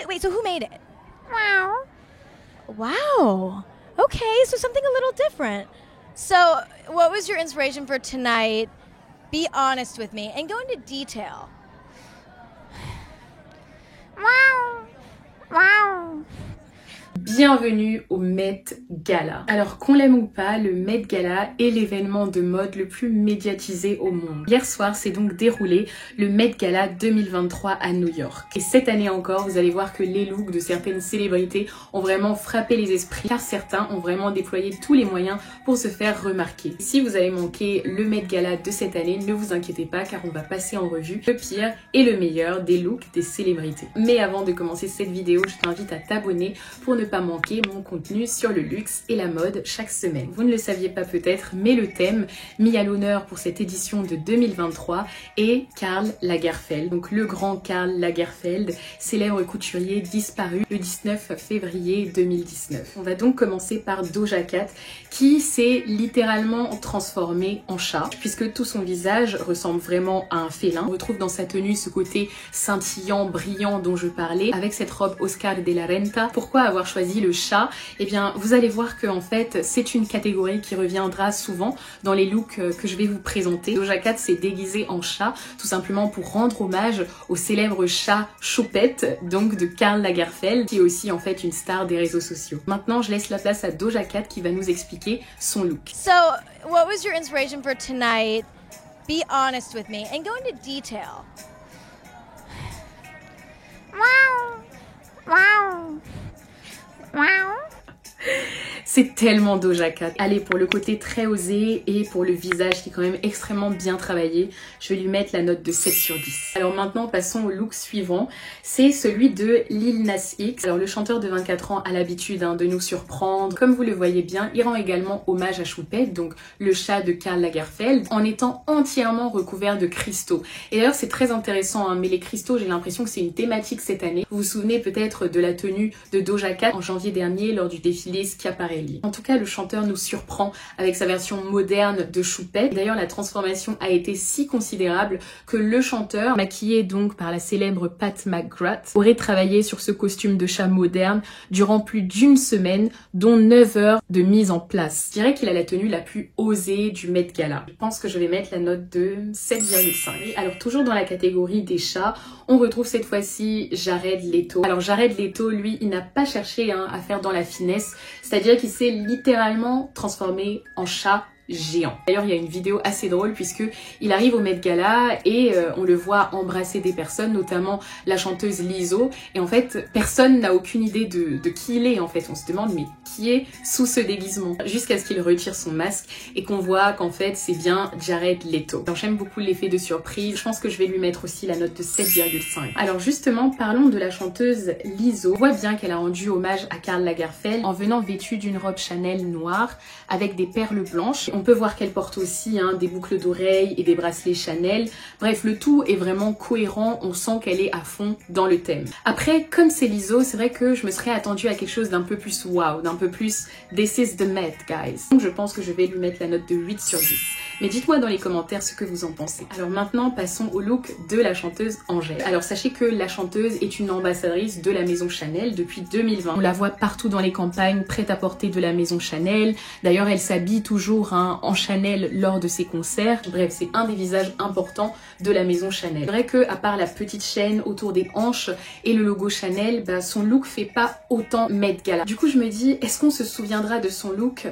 Wait, so who made it? Wow. Okay, so something a little different. So, what was your inspiration for tonight? Be honest with me and go into detail. Bienvenue au Met Gala. Alors qu'on l'aime ou pas, le Met Gala est l'événement de mode le plus médiatisé au monde. Hier soir s'est donc déroulé le Met Gala 2023 à New York. Et cette année encore, vous allez voir que les looks de certaines célébrités ont vraiment frappé les esprits, car certains ont vraiment déployé tous les moyens pour se faire remarquer. Si vous avez manqué le Met Gala de cette année, ne vous inquiétez pas, car on va passer en revue le pire et le meilleur des looks des célébrités. Mais avant de commencer cette vidéo, je t'invite à t'abonner pour ne pas manquer mon contenu sur le luxe et la mode chaque semaine. Vous ne le saviez pas peut-être, mais le thème mis à l'honneur pour cette édition de 2023 est Karl Lagerfeld. Donc le grand Karl Lagerfeld, célèbre couturier disparu le 19 février 2019. On va donc commencer par Doja Cat, qui s'est littéralement transformée en chat, puisque tout son visage ressemble vraiment à un félin. On retrouve dans sa tenue ce côté scintillant, brillant dont je parlais, avec cette robe Oscar de la Renta. Pourquoi avoir choisi le chat? Eh bien, vous allez voir que en fait, c'est une catégorie qui reviendra souvent dans les looks que je vais vous présenter. Doja Cat s'est déguisée en chat, tout simplement pour rendre hommage au célèbre chat Choupette, donc de Karl Lagerfeld, qui est aussi en fait une star des réseaux sociaux. Maintenant, je laisse la place à Doja Cat qui va nous expliquer son look. So, what was your inspiration for tonight? Be honest with me and go into detail. C'est tellement Doja Cat. Allez, pour le côté très osé et pour le visage qui est quand même extrêmement bien travaillé, je vais lui mettre la note de 7 sur 10. Alors maintenant, passons au look suivant. C'est celui de Lil Nas X. Alors le chanteur de 24 ans a l'habitude de nous surprendre. Comme vous le voyez bien, il rend également hommage à Choupette, donc le chat de Karl Lagerfeld, en étant entièrement recouvert de cristaux. Et d'ailleurs, c'est très intéressant, mais les cristaux, j'ai l'impression que c'est une thématique cette année. Vous vous souvenez peut-être de la tenue de Doja Cat en janvier dernier lors du défilé Schiaparelli. En tout cas, le chanteur nous surprend avec sa version moderne de Choupette. D'ailleurs, la transformation a été si considérable que le chanteur, maquillé donc par la célèbre Pat McGrath, aurait travaillé sur ce costume de chat moderne durant plus d'une semaine, dont 9 heures de mise en place. Je dirais qu'il a la tenue la plus osée du Met Gala. Je pense que je vais mettre la note de 7,5. Alors, toujours dans la catégorie des chats, on retrouve cette fois-ci Jared Leto. Alors, Jared Leto, lui, il n'a pas cherché à faire dans la finesse, c'est-à-dire qu'il s'est littéralement transformé en chat géant. D'ailleurs, il y a une vidéo assez drôle puisque il arrive au Met Gala et on le voit embrasser des personnes, notamment la chanteuse Lizzo. Et en fait, personne n'a aucune idée de qui il est en fait. On se demande mais qui est sous ce déguisement? Jusqu'à ce qu'il retire son masque et qu'on voit qu'en fait c'est bien Jared Leto. Alors j'aime beaucoup l'effet de surprise. Je pense que je vais lui mettre aussi la note de 7,5. Alors justement, parlons de la chanteuse Lizzo. On voit bien qu'elle a rendu hommage à Karl Lagerfeld en venant vêtue d'une robe Chanel noire avec des perles blanches. On peut voir qu'elle porte aussi des boucles d'oreilles et des bracelets Chanel. Bref, le tout est vraiment cohérent. On sent qu'elle est à fond dans le thème. Après, comme c'est Lizzo, c'est vrai que je me serais attendue à quelque chose d'un peu plus wow, d'un peu plus This is the Met, guys. Donc je pense que je vais lui mettre la note de 8 sur 10. Mais dites-moi dans les commentaires ce que vous en pensez. Alors maintenant, passons au look de la chanteuse Angèle. Alors sachez que la chanteuse est une ambassadrice de la maison Chanel depuis 2020. On la voit partout dans les campagnes, prête à porter de la maison Chanel. D'ailleurs, elle s'habille toujours en Chanel lors de ses concerts. Bref, c'est un des visages importants de la maison Chanel. C'est vrai que à part la petite chaîne autour des hanches et le logo Chanel, son look fait pas autant Met Gala. Du coup, je me dis, est-ce qu'on se souviendra de son look?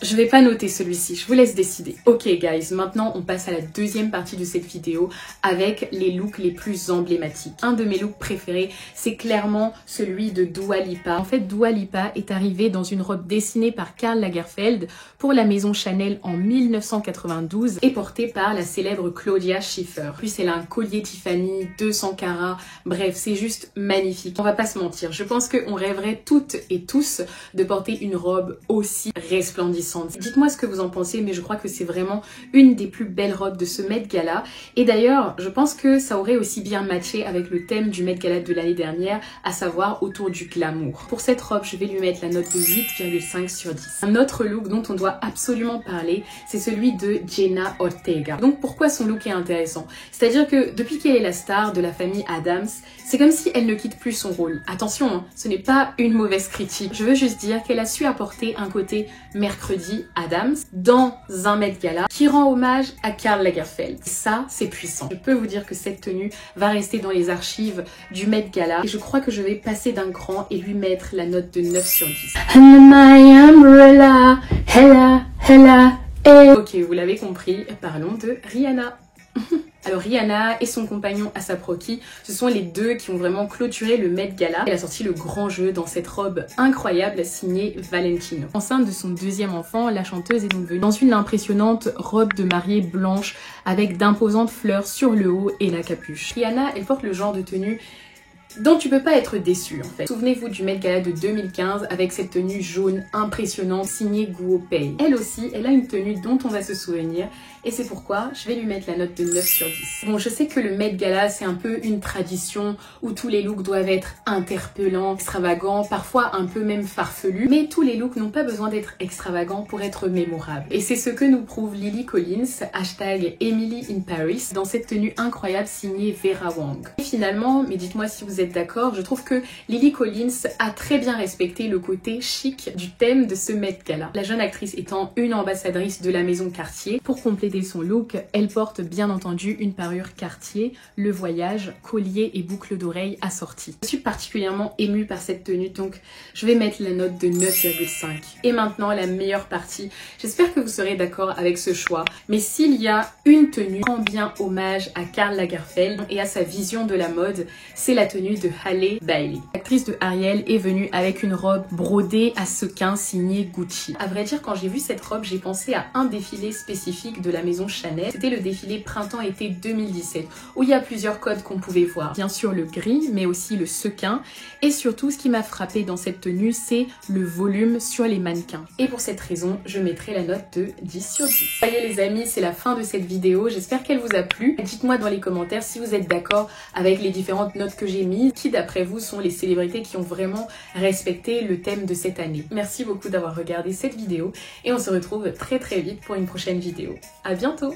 Je vais pas noter celui-ci, je vous laisse décider. Ok guys, maintenant on passe à la deuxième partie de cette vidéo avec les looks les plus emblématiques. Un de mes looks préférés, c'est clairement celui de Dua Lipa. En fait, Dua Lipa est arrivée dans une robe dessinée par Karl Lagerfeld pour la maison Chanel en 1992 et portée par la célèbre Claudia Schiffer. En plus, elle a un collier Tiffany, 200 carats, bref, c'est juste magnifique. On va pas se mentir, je pense qu'on rêverait toutes et tous de porter une robe aussi resplendissante. ressentie. Dites-moi ce que vous en pensez, mais je crois que c'est vraiment une des plus belles robes de ce Met Gala. Et d'ailleurs, je pense que ça aurait aussi bien matché avec le thème du Met Gala de l'année dernière, à savoir autour du glamour. Pour cette robe, je vais lui mettre la note de 8,5 sur 10. Un autre look dont on doit absolument parler, c'est celui de Jenna Ortega. Donc pourquoi son look est intéressant? C'est-à-dire que depuis qu'elle est la star de la famille Adams, c'est comme si elle ne quitte plus son rôle. Attention, hein, ce n'est pas une mauvaise critique. Je veux juste dire qu'elle a su apporter un côté mercredi Adams dans un Met Gala qui rend hommage à Karl Lagerfeld. Et ça, c'est puissant. Je peux vous dire que cette tenue va rester dans les archives du Met Gala et je crois que je vais passer d'un cran et lui mettre la note de 9 sur 10. Ok, vous l'avez compris, parlons de Rihanna. Alors Rihanna et son compagnon A$AP Rocky, ce sont les deux qui ont vraiment clôturé le Met Gala. Elle a sorti le grand jeu dans cette robe incroyable signée Valentino. Enceinte de son deuxième enfant, la chanteuse est donc venue dans une impressionnante robe de mariée blanche avec d'imposantes fleurs sur le haut et la capuche. Rihanna, elle porte le genre de tenue dont tu peux pas être déçu en fait. Souvenez-vous du Met Gala de 2015 avec cette tenue jaune impressionnante signée Guo Pei. Elle aussi, elle a une tenue dont on va se souvenir et c'est pourquoi je vais lui mettre la note de 9 sur 10. Bon, je sais que le Met Gala c'est un peu une tradition où tous les looks doivent être interpellants, extravagants, parfois un peu même farfelus, mais tous les looks n'ont pas besoin d'être extravagants pour être mémorables. Et c'est ce que nous prouve Lily Collins, hashtag Emily in Paris, dans cette tenue incroyable signée Vera Wang. Et finalement, mais dites-moi si vous êtes d'accord, je trouve que Lily Collins a très bien respecté le côté chic du thème de ce Met Gala. La jeune actrice étant une ambassadrice de la maison Cartier. Pour compléter son look, elle porte bien entendu une parure Cartier, le voyage, collier et boucle d'oreille assorties. Je suis particulièrement émue par cette tenue, donc je vais mettre la note de 9,5. Et maintenant la meilleure partie, j'espère que vous serez d'accord avec ce choix, mais s'il y a une tenue qui rend bien hommage à Karl Lagerfeld et à sa vision de la mode, c'est la tenue de Halle Bailey. L'actrice de Ariel est venue avec une robe brodée à sequins signée Gucci. À vrai dire, quand j'ai vu cette robe, j'ai pensé à un défilé spécifique de la maison Chanel. C'était le défilé printemps-été 2017, où il y a plusieurs codes qu'on pouvait voir. Bien sûr le gris, mais aussi le sequin. Et surtout, ce qui m'a frappé dans cette tenue, c'est le volume sur les mannequins. Et pour cette raison, je mettrai la note de 10 sur 10. Ça y est les amis, c'est la fin de cette vidéo. J'espère qu'elle vous a plu. Dites-moi dans les commentaires si vous êtes d'accord avec les différentes notes que j'ai mises. Qui d'après vous sont les célébrités qui ont vraiment respecté le thème de cette année. Merci beaucoup d'avoir regardé cette vidéo et on se retrouve très vite pour une prochaine vidéo. À bientôt!